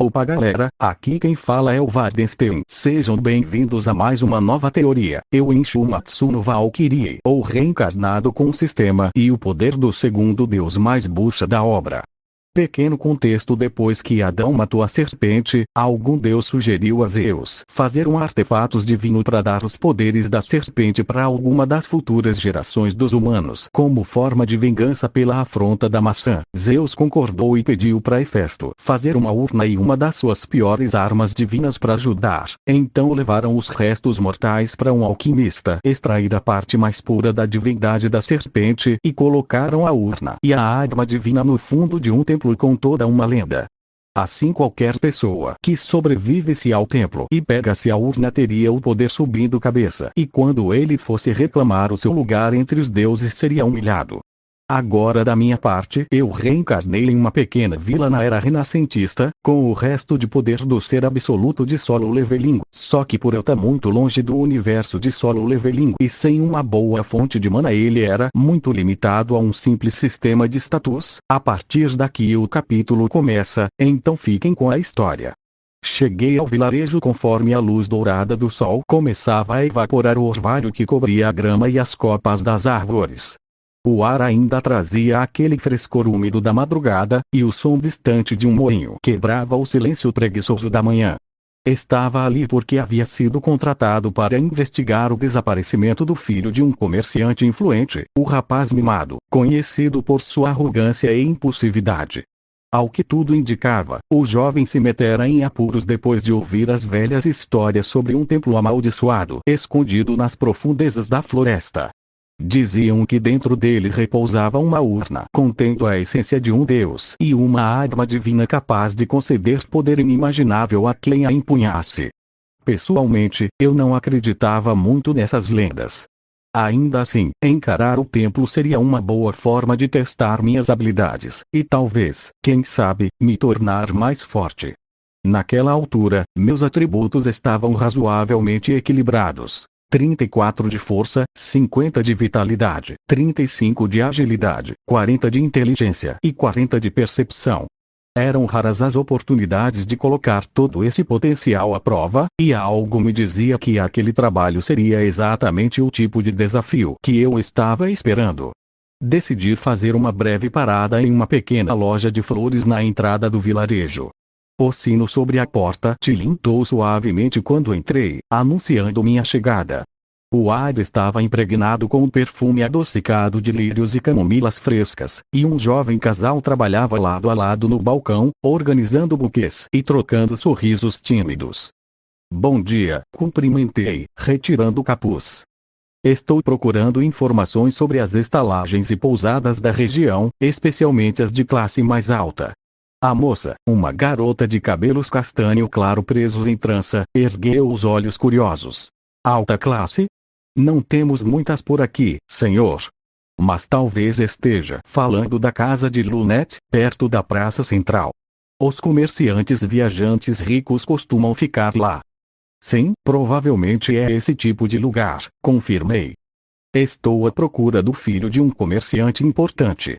Opa galera, aqui quem fala é o Vardenstein. Sejam bem-vindos a mais uma nova teoria. Eu Enshu Matsuno Valkyrie, ou reencarnado com o sistema e o poder do segundo deus mais bucha da obra. Pequeno contexto: depois que Adão matou a serpente, algum deus sugeriu a Zeus fazer um artefato divino para dar os poderes da serpente para alguma das futuras gerações dos humanos, como forma de vingança pela afronta da maçã. Zeus concordou e pediu para Hefesto fazer uma urna e uma das suas piores armas divinas para ajudar. Então levaram os restos mortais para um alquimista extrair a parte mais pura da divindade da serpente e colocaram a urna e a arma divina no fundo de um templo com toda uma lenda. Assim, qualquer pessoa que sobrevivesse ao templo e pegasse a urna teria o poder subindo cabeça, e quando ele fosse reclamar o seu lugar entre os deuses seria humilhado. Agora, da minha parte, eu reencarnei em uma pequena vila na era renascentista, com o resto de poder do ser absoluto de Solo Leveling. Só que por eu estar muito longe do universo de Solo Leveling e sem uma boa fonte de mana, ele era muito limitado a um simples sistema de status. A partir daqui o capítulo começa, então fiquem com a história. Cheguei ao vilarejo conforme a luz dourada do sol começava a evaporar o orvalho que cobria a grama e as copas das árvores. O ar ainda trazia aquele frescor úmido da madrugada, e o som distante de um moinho quebrava o silêncio preguiçoso da manhã. Estava ali porque havia sido contratado para investigar o desaparecimento do filho de um comerciante influente, o rapaz mimado, conhecido por sua arrogância e impulsividade. Ao que tudo indicava, o jovem se metera em apuros depois de ouvir as velhas histórias sobre um templo amaldiçoado escondido nas profundezas da floresta. Diziam que dentro dele repousava uma urna contendo a essência de um deus e uma arma divina capaz de conceder poder inimaginável a quem a empunhasse. Pessoalmente, eu não acreditava muito nessas lendas. Ainda assim, encarar o templo seria uma boa forma de testar minhas habilidades, e talvez, quem sabe, me tornar mais forte. Naquela altura, meus atributos estavam razoavelmente equilibrados. 34 de força, 50 de vitalidade, 35 de agilidade, 40 de inteligência e 40 de percepção. Eram raras as oportunidades de colocar todo esse potencial à prova, e algo me dizia que aquele trabalho seria exatamente o tipo de desafio que eu estava esperando. Decidi fazer uma breve parada em uma pequena loja de flores na entrada do vilarejo. O sino sobre a porta tilintou suavemente quando entrei, anunciando minha chegada. O ar estava impregnado com o perfume adocicado de lírios e camomilas frescas, e um jovem casal trabalhava lado a lado no balcão, organizando buquês e trocando sorrisos tímidos. Bom dia, cumprimentei, retirando o capuz. Estou procurando informações sobre as estalagens e pousadas da região, especialmente as de classe mais alta. A moça, uma garota de cabelos castanho claro presos em trança, ergueu os olhos curiosos. Alta classe? Não temos muitas por aqui, senhor. Mas talvez esteja falando da casa de Lunette, perto da praça central. Os comerciantes viajantes ricos costumam ficar lá. Sim, provavelmente é esse tipo de lugar, confirmei. Estou à procura do filho de um comerciante importante.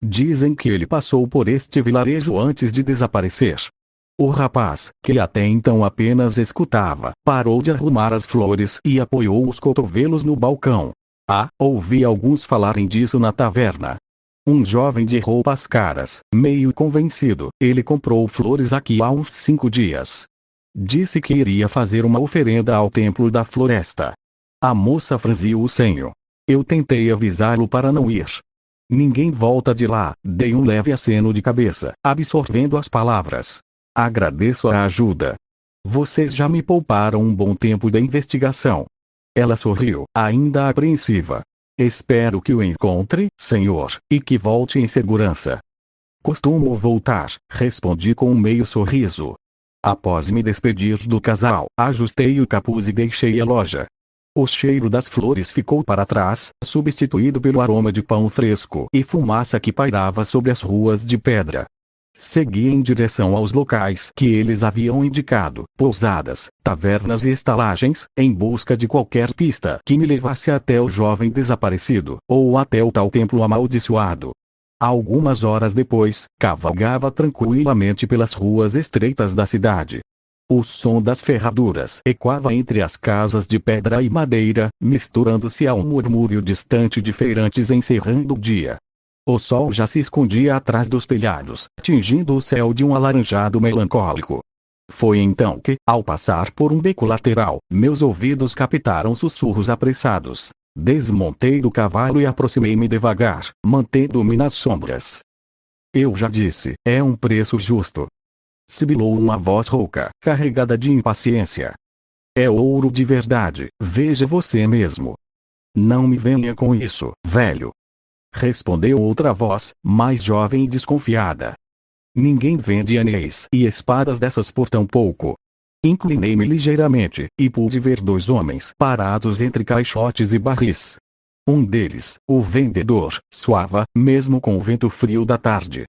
Dizem que ele passou por este vilarejo antes de desaparecer. O rapaz, que até então apenas escutava, parou de arrumar as flores e apoiou os cotovelos no balcão. Ah, ouvi alguns falarem disso na taverna. Um jovem de roupas caras, meio convencido, ele comprou flores aqui há uns 5 dias. Disse que iria fazer uma oferenda ao templo da floresta. A moça franziu o senho. Eu tentei avisá-lo para não ir. Ninguém volta de lá, dei um leve aceno de cabeça, absorvendo as palavras. Agradeço a ajuda. Vocês já me pouparam um bom tempo da investigação. Ela sorriu, ainda apreensiva. Espero que o encontre, senhor, e que volte em segurança. Costumo voltar, respondi com um meio sorriso. Após me despedir do casal, ajustei o capuz e deixei a loja. O cheiro das flores ficou para trás, substituído pelo aroma de pão fresco e fumaça que pairava sobre as ruas de pedra. Segui em direção aos locais que eles haviam indicado, pousadas, tavernas e estalagens, em busca de qualquer pista que me levasse até o jovem desaparecido, ou até o tal templo amaldiçoado. Algumas horas depois, cavalgava tranquilamente pelas ruas estreitas da cidade. O som das ferraduras ecoava entre as casas de pedra e madeira, misturando-se ao murmúrio distante de feirantes encerrando o dia. O sol já se escondia atrás dos telhados, tingindo o céu de um alaranjado melancólico. Foi então que, ao passar por um beco lateral, meus ouvidos captaram sussurros apressados. Desmontei do cavalo e aproximei-me devagar, mantendo-me nas sombras. Eu já disse, é um preço justo. Sibilou uma voz rouca, carregada de impaciência. É ouro de verdade, veja você mesmo. Não me venha com isso, velho. Respondeu outra voz, mais jovem e desconfiada. Ninguém vende anéis e espadas dessas por tão pouco. Inclinei-me ligeiramente, e pude ver dois homens parados entre caixotes e barris. Um deles, o vendedor, suava, mesmo com o vento frio da tarde.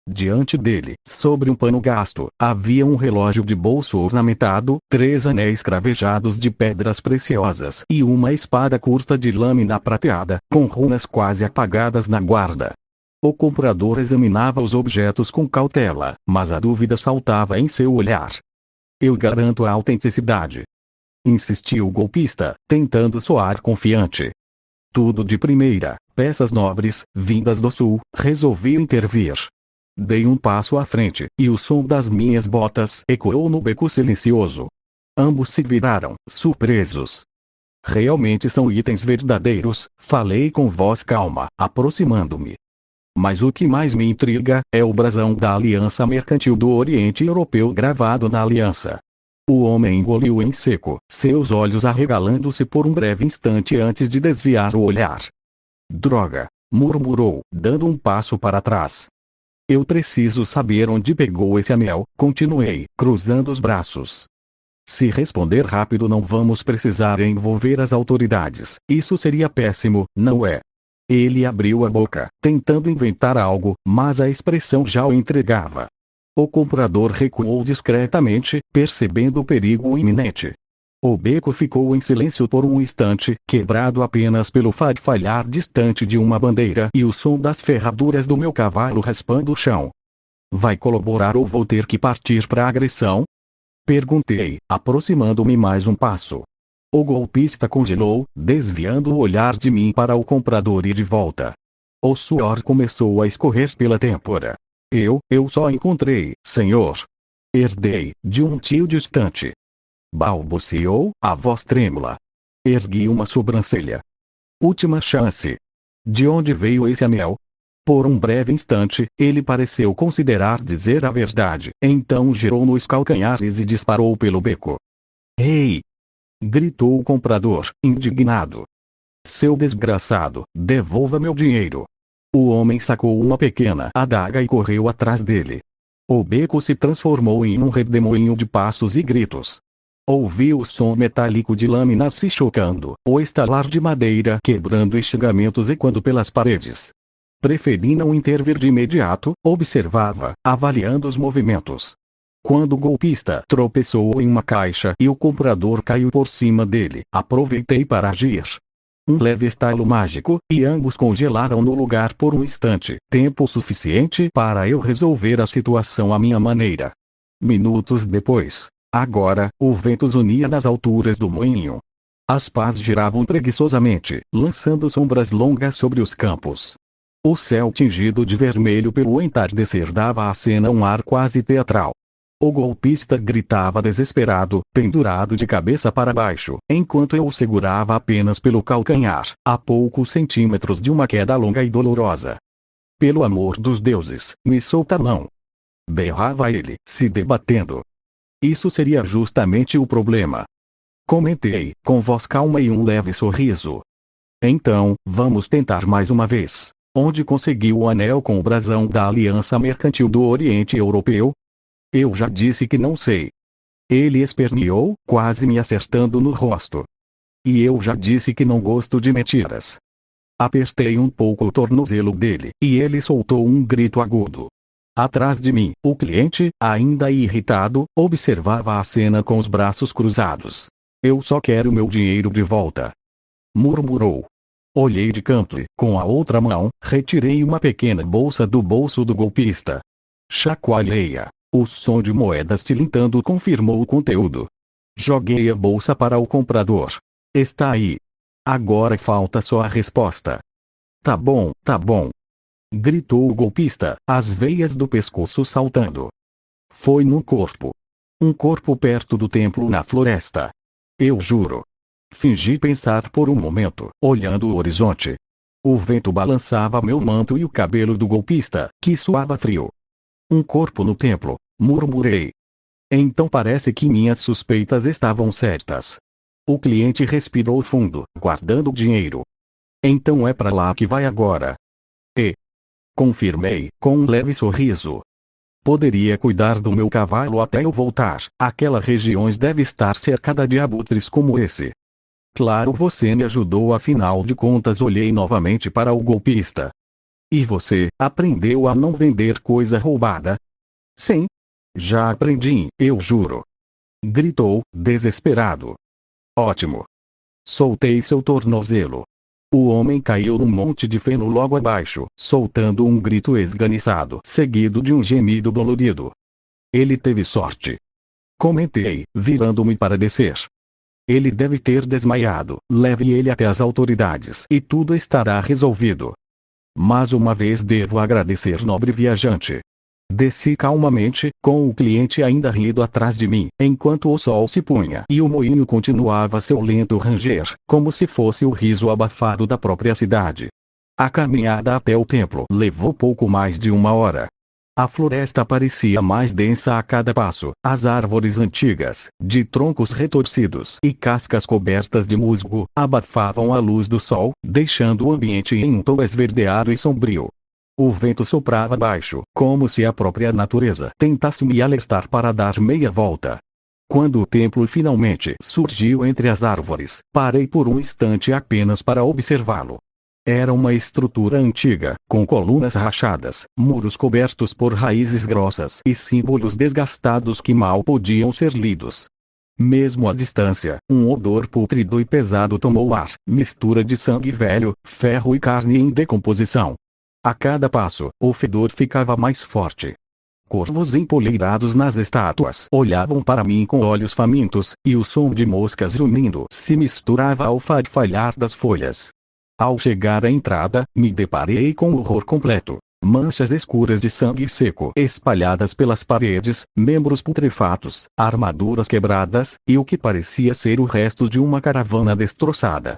Diante dele, sobre um pano gasto, havia um relógio de bolso ornamentado, 3 anéis cravejados de pedras preciosas e uma espada curta de lâmina prateada, com runas quase apagadas na guarda. O comprador examinava os objetos com cautela, mas a dúvida saltava em seu olhar. Eu garanto a autenticidade. Insistiu o golpista, tentando soar confiante. Tudo de primeira, peças nobres, vindas do sul, resolvi intervir. Dei um passo à frente, e o som das minhas botas ecoou no beco silencioso. Ambos se viraram, surpresos. Realmente são itens verdadeiros, falei com voz calma, aproximando-me. Mas o que mais me intriga é o brasão da Aliança Mercantil do Oriente Europeu gravado na aliança. O homem engoliu em seco, seus olhos arregalando-se por um breve instante antes de desviar o olhar. Droga! Murmurou, dando um passo para trás. Eu preciso saber onde pegou esse anel, continuei, cruzando os braços. Se responder rápido não vamos precisar envolver as autoridades, isso seria péssimo, não é? Ele abriu a boca, tentando inventar algo, mas a expressão já o entregava. O comprador recuou discretamente, percebendo o perigo iminente. O beco ficou em silêncio por um instante, quebrado apenas pelo farfalhar distante de uma bandeira e o som das ferraduras do meu cavalo raspando o chão. Vai colaborar ou vou ter que partir para a agressão? Perguntei, aproximando-me mais um passo. O golpista congelou, desviando o olhar de mim para o comprador e de volta. O suor começou a escorrer pela têmpora. Eu só encontrei, senhor. Herdei, de um tio distante. Balbuciou, a voz trêmula. Ergui uma sobrancelha. Última chance. De onde veio esse anel? Por um breve instante, ele pareceu considerar dizer a verdade, então girou nos calcanhares e disparou pelo beco. Ei! Gritou o comprador, indignado. Seu desgraçado, devolva meu dinheiro. O homem sacou uma pequena adaga e correu atrás dele. O beco se transformou em um redemoinho de passos e gritos. Ouvi o som metálico de lâminas se chocando, o estalar de madeira quebrando enxugamentos ecoando pelas paredes. Preferi não intervir de imediato, observava, avaliando os movimentos. Quando o golpista tropeçou em uma caixa e o comprador caiu por cima dele, aproveitei para agir. Um leve estalo mágico, e ambos congelaram no lugar por um instante, tempo suficiente para eu resolver a situação à minha maneira. Minutos depois, agora, o vento zunia nas alturas do moinho. As pás giravam preguiçosamente, lançando sombras longas sobre os campos. O céu tingido de vermelho pelo entardecer dava à cena um ar quase teatral. O golpista gritava desesperado, pendurado de cabeça para baixo, enquanto eu o segurava apenas pelo calcanhar, a poucos centímetros de uma queda longa e dolorosa. Pelo amor dos deuses, me solta não! Berrava ele, se debatendo. Isso seria justamente o problema. Comentei, com voz calma e um leve sorriso. Então, vamos tentar mais uma vez. Onde conseguiu o anel com o brasão da Aliança Mercantil do Oriente Europeu? Eu já disse que não sei. Ele esperneou, quase me acertando no rosto. E eu já disse que não gosto de mentiras. Apertei um pouco o tornozelo dele, e ele soltou um grito agudo. Atrás de mim, o cliente, ainda irritado, observava a cena com os braços cruzados. Eu só quero meu dinheiro de volta. Murmurou. Olhei de canto e, com a outra mão, retirei uma pequena bolsa do bolso do golpista. Chacoalhei-a. O som de moedas tilintando confirmou o conteúdo. Joguei a bolsa para o comprador. Está aí. Agora falta só a resposta. Tá bom, gritou o golpista, as veias do pescoço saltando. Foi num corpo. Um corpo perto do templo na floresta. Eu juro. Fingi pensar por um momento, olhando o horizonte. O vento balançava meu manto e o cabelo do golpista, que suava frio. Um corpo no templo, murmurei. Então parece que minhas suspeitas estavam certas. O cliente respirou fundo, guardando o dinheiro. Então é para lá que vai agora. Confirmei, com um leve sorriso. Poderia cuidar do meu cavalo até eu voltar. Aquela região deve estar cercada de abutres como esse. Claro, você me ajudou, afinal de contas. Olhei novamente para o golpista. E você, aprendeu a não vender coisa roubada? Sim. Já aprendi, eu juro. Gritou, desesperado. Ótimo. Soltei seu tornozelo. O homem caiu num monte de feno logo abaixo, soltando um grito esganiçado, seguido de um gemido dolorido. Ele teve sorte. Comentei, virando-me para descer. Ele deve ter desmaiado. Leve ele até as autoridades e tudo estará resolvido. Mais uma vez devo agradecer, nobre viajante. Desci calmamente, com o cliente ainda rindo atrás de mim, enquanto o sol se punha e o moinho continuava seu lento ranger, como se fosse o riso abafado da própria cidade. A caminhada até o templo levou pouco mais de 1 hora. A floresta parecia mais densa a cada passo, as árvores antigas, de troncos retorcidos e cascas cobertas de musgo, abafavam a luz do sol, deixando o ambiente em um tom esverdeado e sombrio. O vento soprava baixo, como se a própria natureza tentasse me alertar para dar meia volta. Quando o templo finalmente surgiu entre as árvores, parei por um instante apenas para observá-lo. Era uma estrutura antiga, com colunas rachadas, muros cobertos por raízes grossas e símbolos desgastados que mal podiam ser lidos. Mesmo à distância, um odor pútrido e pesado tomou o ar, mistura de sangue velho, ferro e carne em decomposição. A cada passo, o fedor ficava mais forte. Corvos empoleirados nas estátuas olhavam para mim com olhos famintos, e o som de moscas zunindo se misturava ao farfalhar das folhas. Ao chegar à entrada, me deparei com o horror completo. Manchas escuras de sangue seco espalhadas pelas paredes, membros putrefatos, armaduras quebradas, e o que parecia ser o resto de uma caravana destroçada.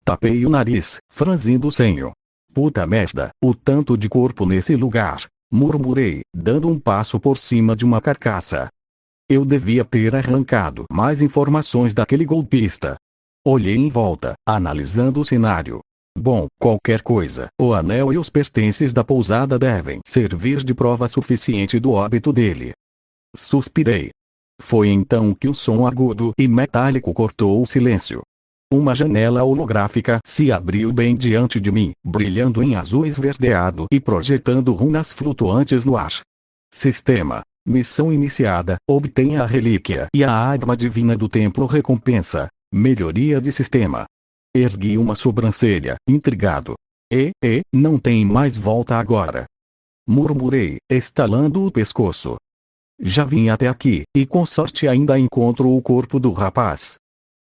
Tapei o nariz, franzindo o senho. Puta merda, o tanto de corpo nesse lugar, murmurei, dando um passo por cima de uma carcaça. Eu devia ter arrancado mais informações daquele golpista. Olhei em volta, analisando o cenário. Bom, qualquer coisa, o anel e os pertences da pousada devem servir de prova suficiente do óbito dele. Suspirei. Foi então que o som agudo e metálico cortou o silêncio. Uma janela holográfica se abriu bem diante de mim, brilhando em azul esverdeado e projetando runas flutuantes no ar. Sistema. Missão iniciada. Obtenha a relíquia e a arma divina do templo. Recompensa. Melhoria de sistema. Ergui uma sobrancelha, intrigado. Não tem mais volta agora. Murmurei, estalando o pescoço. Já vim até aqui, e com sorte ainda encontro o corpo do rapaz.